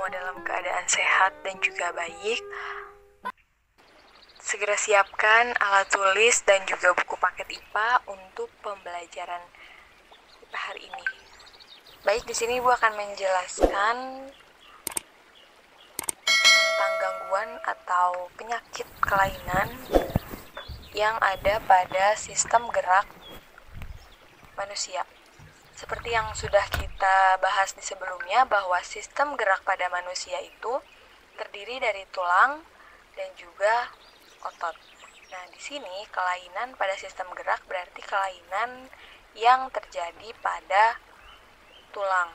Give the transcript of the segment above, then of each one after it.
semua dalam keadaan sehat dan juga baik. Segera siapkan alat tulis dan juga buku paket IPA untuk pembelajaran IPA hari ini. Baik, di sini Ibu akan menjelaskan tentang gangguan atau penyakit kelainan yang ada pada sistem gerak manusia. Seperti yang sudah kita bahas di sebelumnya, bahwa sistem gerak pada manusia itu terdiri dari tulang dan juga otot. Nah, di sini kelainan pada sistem gerak berarti kelainan yang terjadi pada tulang.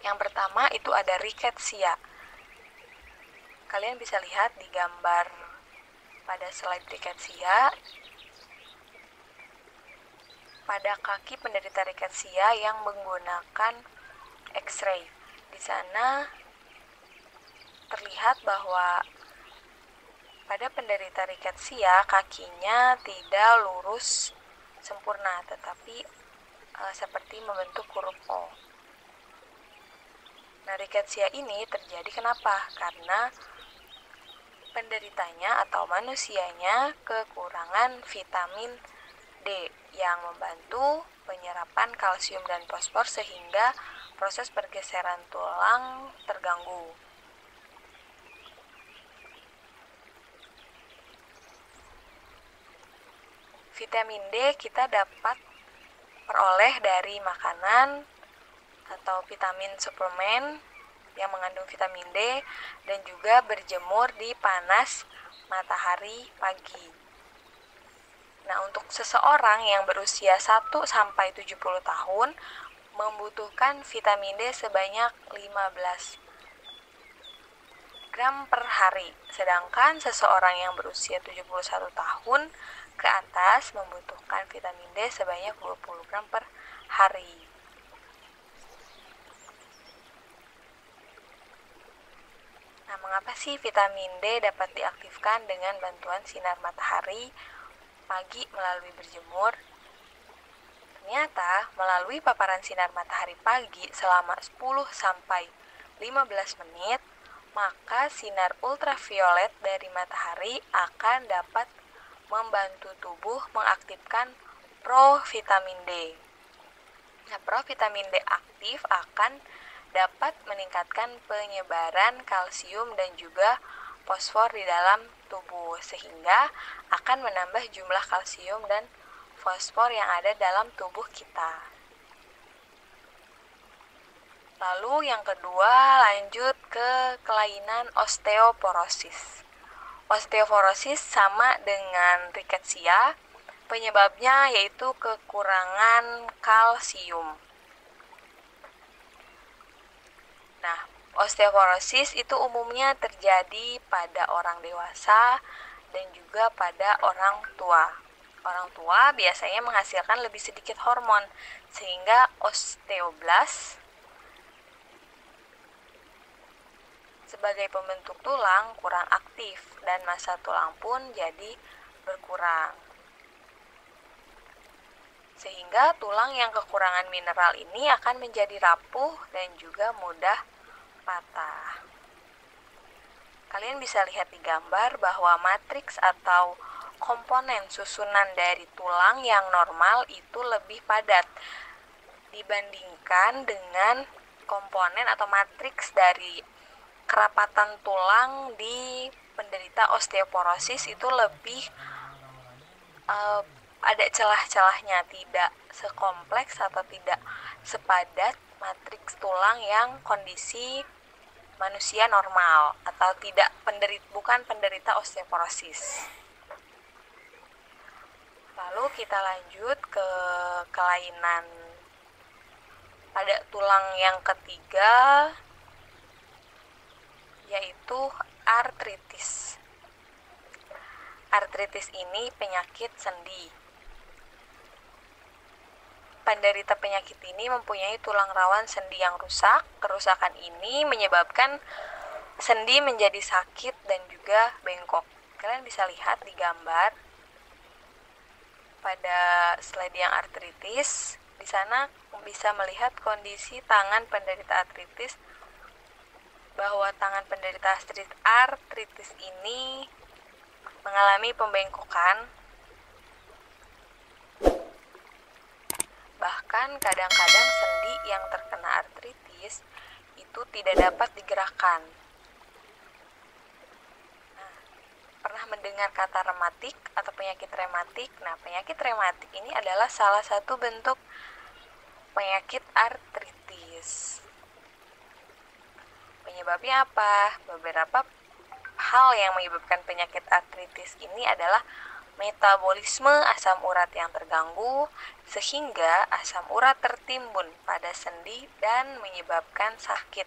Yang pertama itu ada rickettsia. Kalian bisa lihat di gambar pada slide rickettsia. Pada kaki penderita rickettsia yang menggunakan X-ray. Di sana terlihat bahwa pada penderita rickettsia kakinya tidak lurus sempurna, tetapi seperti membentuk huruf O. Nah, rickettsia ini terjadi kenapa? Karena penderitanya atau manusianya kekurangan vitamin D yang membantu penyerapan kalsium dan fosfor sehingga proses pergeseran tulang terganggu. Vitamin D kita dapat peroleh dari makanan atau vitamin suplemen yang mengandung vitamin D dan juga berjemur di panas matahari pagi. Nah, untuk seseorang yang berusia 1-70 tahun membutuhkan vitamin D sebanyak 15 gram per hari. Sedangkan seseorang yang berusia 71 tahun ke atas membutuhkan vitamin D sebanyak 20 gram per hari. Nah, mengapa sih vitamin D dapat diaktifkan dengan bantuan sinar matahari pagi melalui berjemur? Ternyata, melalui paparan sinar matahari pagi selama 10-15 menit, maka sinar ultraviolet dari matahari akan dapat membantu tubuh mengaktifkan provitamin D. Nah, provitamin D aktif akan dapat meningkatkan penyebaran kalsium dan juga fosfor di dalam tubuh, sehingga akan menambah jumlah kalsium dan fosfor yang ada dalam tubuh kita. Lalu yang kedua, lanjut ke kelainan osteoporosis. Osteoporosis sama dengan rickettsia, penyebabnya yaitu kekurangan kalsium. Nah, osteoporosis itu umumnya terjadi pada orang dewasa dan juga pada orang tua. Orang tua biasanya menghasilkan lebih sedikit hormon, sehingga osteoblast sebagai pembentuk tulang kurang aktif dan massa tulang pun jadi berkurang. Sehingga tulang yang kekurangan mineral ini akan menjadi rapuh dan juga mudah patah. Kalian bisa lihat di gambar bahwa matriks atau komponen susunan dari tulang yang normal itu lebih padat dibandingkan dengan komponen atau matriks dari kerapatan tulang di penderita osteoporosis itu lebih ada celah-celahnya, tidak sekompleks atau tidak sepadat matriks tulang yang kondisi manusia normal atau bukan penderita osteoporosis. Lalu kita lanjut ke kelainan pada tulang yang ketiga, yaitu artritis. Artritis ini penyakit sendi. Penderita penyakit ini mempunyai tulang rawan sendi yang rusak. Kerusakan ini menyebabkan sendi menjadi sakit dan juga bengkok. Kalian bisa lihat di gambar pada slide yang artritis. Di sana bisa melihat kondisi tangan penderita artritis bahwa tangan penderita artritis ini mengalami pembengkokan. Bahkan kadang-kadang sendi yang terkena artritis itu tidak dapat digerakkan. Nah, pernah mendengar kata rematik atau penyakit rematik? Nah, penyakit rematik ini adalah salah satu bentuk penyakit artritis. Penyebabnya apa? Beberapa hal yang menyebabkan penyakit artritis ini adalah metabolisme asam urat yang terganggu, sehingga asam urat tertimbun pada sendi dan menyebabkan sakit,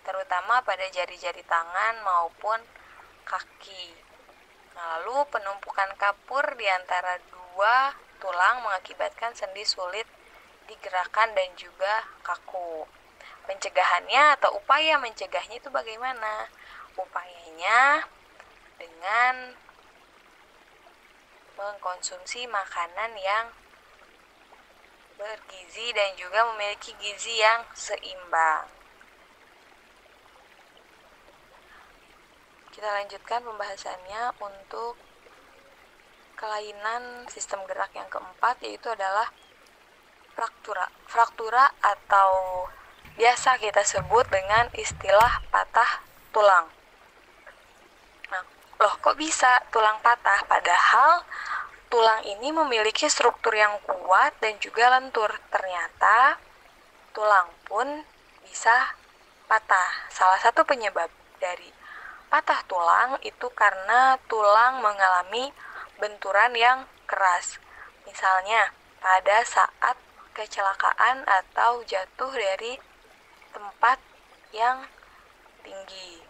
terutama pada jari-jari tangan maupun kaki. Lalu penumpukan kapur di antara dua tulang mengakibatkan sendi sulit digerakkan dan juga kaku. Pencegahannya atau upaya mencegahnya itu bagaimana? Upayanya dengan mengkonsumsi makanan yang bergizi dan juga memiliki gizi yang seimbang. Kita lanjutkan pembahasannya untuk kelainan sistem gerak yang keempat, yaitu adalah fraktura. Fraktura atau biasa kita sebut dengan istilah patah tulang. Nah, loh kok bisa tulang patah? Padahal tulang ini memiliki struktur yang kuat dan juga lentur. Ternyata tulang pun bisa patah. Salah satu penyebab dari patah tulang itu karena tulang mengalami benturan yang keras. Misalnya pada saat kecelakaan atau jatuh dari tempat yang tinggi.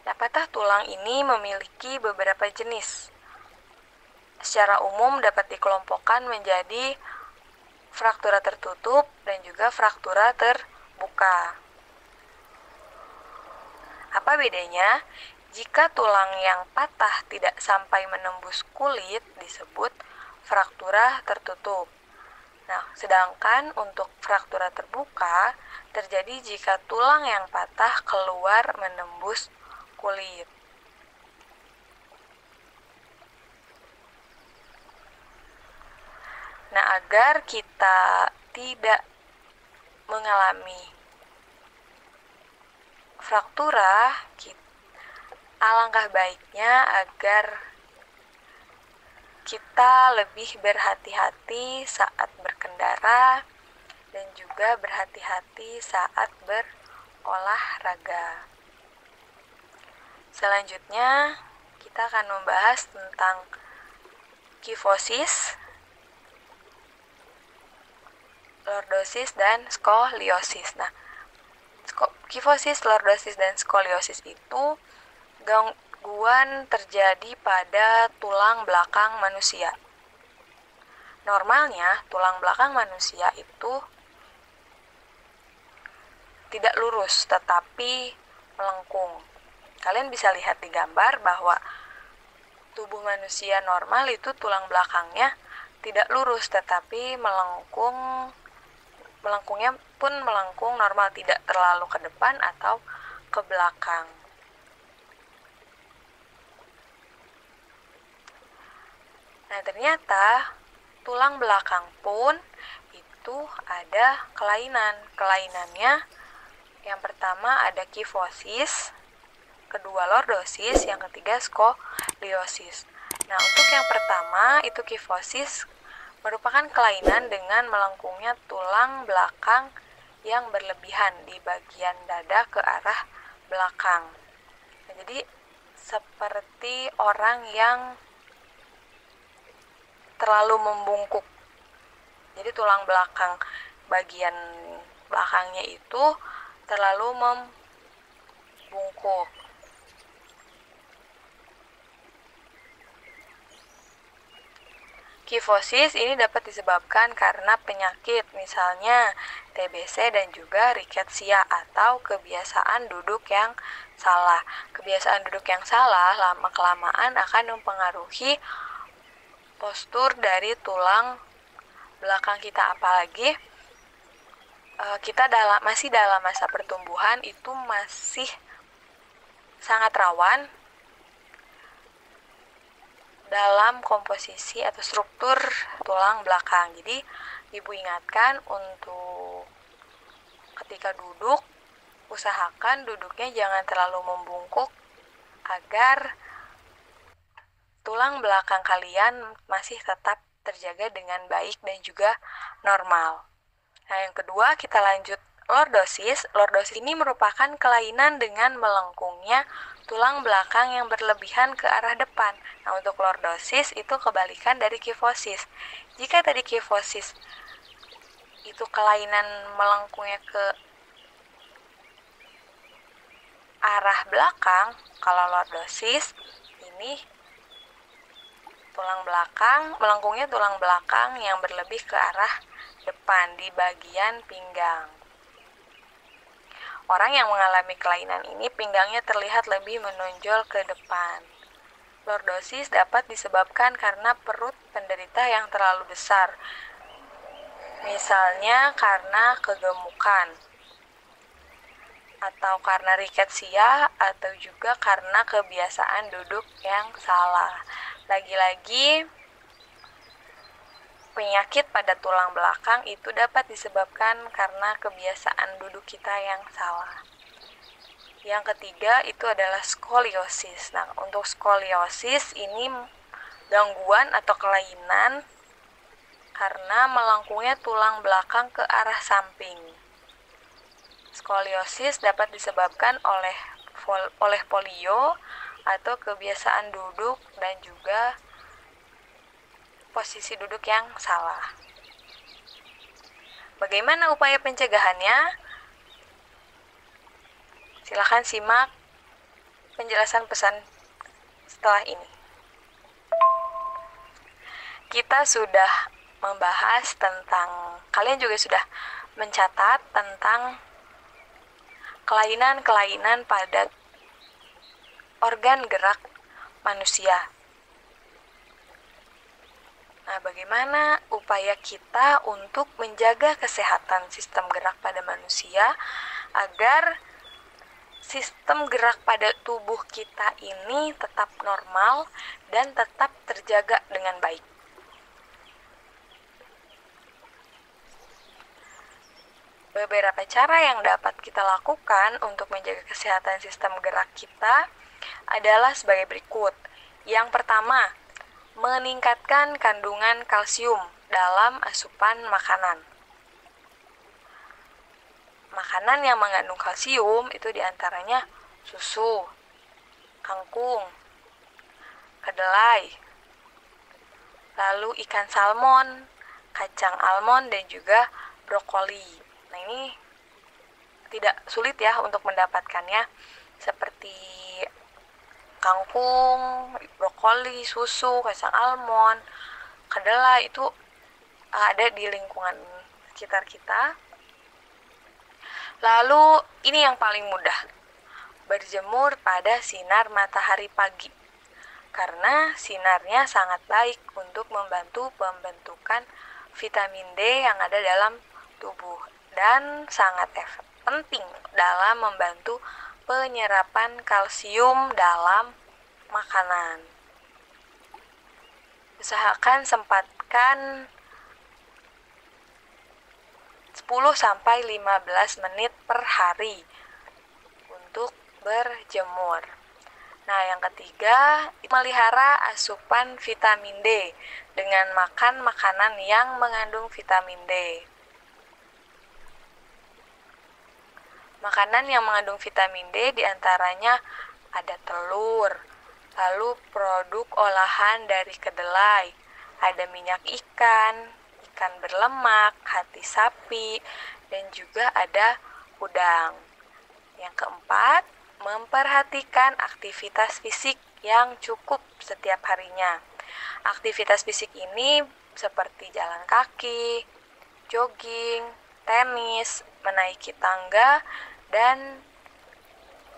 Nah, patah tulang ini memiliki beberapa jenis. Secara umum dapat dikelompokkan menjadi fraktura tertutup dan juga fraktura terbuka. Apa bedanya? Jika tulang yang patah tidak sampai menembus kulit disebut fraktura tertutup. Nah, sedangkan untuk fraktura terbuka terjadi jika tulang yang patah keluar menembus kulit. Nah, agar kita tidak mengalami fraktura, alangkah baiknya agar kita lebih berhati-hati saat berkendara dan juga berhati-hati saat berolahraga. Selanjutnya, kita akan membahas tentang kifosis, lordosis, dan skoliosis. Nah, kifosis, lordosis, dan skoliosis itu gangguan terjadi pada tulang belakang manusia. Normalnya, tulang belakang manusia itu tidak lurus, tetapi melengkung. Kalian bisa lihat di gambar bahwa tubuh manusia normal itu tulang belakangnya tidak lurus, tetapi melengkungnya pun melengkung normal, tidak terlalu ke depan atau ke belakang. Nah, ternyata tulang belakang pun itu ada kelainan. Kelainannya yang pertama ada kifosis, kedua lordosis, yang ketiga skoliosis. Nah, untuk yang pertama itu kifosis merupakan kelainan dengan melengkungnya tulang belakang yang berlebihan di bagian dada ke arah belakang. Nah, jadi seperti orang yang terlalu membungkuk. Jadi tulang belakang bagian belakangnya itu terlalu membungkuk. Kifosis ini dapat disebabkan karena penyakit, misalnya TBC dan juga rickettsia atau kebiasaan duduk yang salah. Kebiasaan duduk yang salah lama-kelamaan akan mempengaruhi postur dari tulang belakang kita, apalagi kita masih dalam masa pertumbuhan, itu masih sangat rawan dalam komposisi atau struktur tulang belakang. Jadi ibu ingatkan untuk ketika duduk, usahakan duduknya jangan terlalu membungkuk agar tulang belakang kalian masih tetap terjaga dengan baik dan juga normal. Nah, yang kedua kita lanjut lordosis. Lordosis ini merupakan kelainan dengan melengkungnya tulang belakang yang berlebihan ke arah depan. Nah, untuk lordosis itu kebalikan dari kifosis. Jika tadi kifosis itu kelainan melengkungnya ke arah belakang, kalau lordosis ini tulang belakang, melengkungnya tulang belakang yang berlebih ke arah depan di bagian pinggang. Orang yang mengalami kelainan ini pinggangnya terlihat lebih menonjol ke depan. Lordosis dapat disebabkan karena perut penderita yang terlalu besar, misalnya karena kegemukan, atau karena riketsia, atau juga karena kebiasaan duduk yang salah. Lagi-lagi, penyakit pada tulang belakang itu dapat disebabkan karena kebiasaan duduk kita yang salah. Yang ketiga itu adalah skoliosis. Nah, untuk skoliosis ini gangguan atau kelainan karena melengkungnya tulang belakang ke arah samping. Skoliosis dapat disebabkan oleh polio atau kebiasaan duduk dan juga posisi duduk yang salah. Bagaimana upaya pencegahannya? Silakan simak penjelasan pesan setelah ini. Kita sudah membahas tentang, kalian juga sudah mencatat tentang kelainan-kelainan pada organ gerak manusia. Nah, bagaimana upaya kita untuk menjaga kesehatan sistem gerak pada manusia agar sistem gerak pada tubuh kita ini tetap normal dan tetap terjaga dengan baik? Beberapa cara yang dapat kita lakukan untuk menjaga kesehatan sistem gerak kita adalah sebagai berikut. Yang pertama, meningkatkan kandungan kalsium dalam asupan makanan. Makanan yang mengandung kalsium itu diantaranya susu, kangkung, kedelai, lalu ikan salmon, kacang almond, dan juga brokoli. Nah, ini tidak sulit ya untuk mendapatkannya, seperti kangkung, brokoli, susu, kacang almond, kedelai itu ada di lingkungan sekitar kita. Lalu ini yang paling mudah, berjemur pada sinar matahari pagi, karena sinarnya sangat baik untuk membantu pembentukan vitamin D yang ada dalam tubuh dan sangat penting dalam membantu penyerapan kalsium dalam makanan. Usahakan sempatkan 10-15 menit per hari untuk berjemur. Nah, yang ketiga, melihara asupan vitamin D dengan makan makanan yang mengandung vitamin D. Makanan yang mengandung vitamin D diantaranya ada telur, lalu produk olahan dari kedelai, ada minyak ikan, ikan berlemak, hati sapi, dan juga ada udang. Yang keempat, memperhatikan aktivitas fisik yang cukup setiap harinya. Aktivitas fisik ini seperti jalan kaki, jogging, tenis, menaiki tangga, dan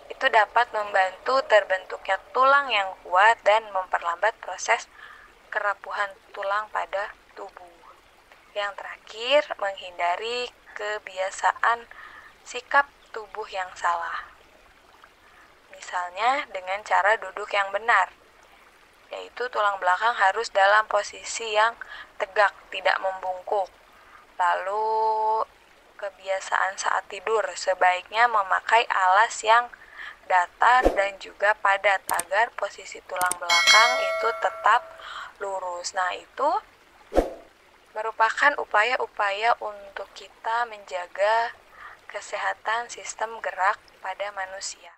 itu dapat membantu terbentuknya tulang yang kuat dan memperlambat proses kerapuhan tulang pada tubuh. Yang terakhir, menghindari kebiasaan sikap tubuh yang salah. Misalnya dengan cara duduk yang benar, yaitu tulang belakang harus dalam posisi yang tegak, tidak membungkuk. Lalu kebiasaan saat tidur, sebaiknya memakai alas yang datar dan juga padat agar posisi tulang belakang itu tetap lurus. Nah, itu merupakan upaya-upaya untuk kita menjaga kesehatan sistem gerak pada manusia.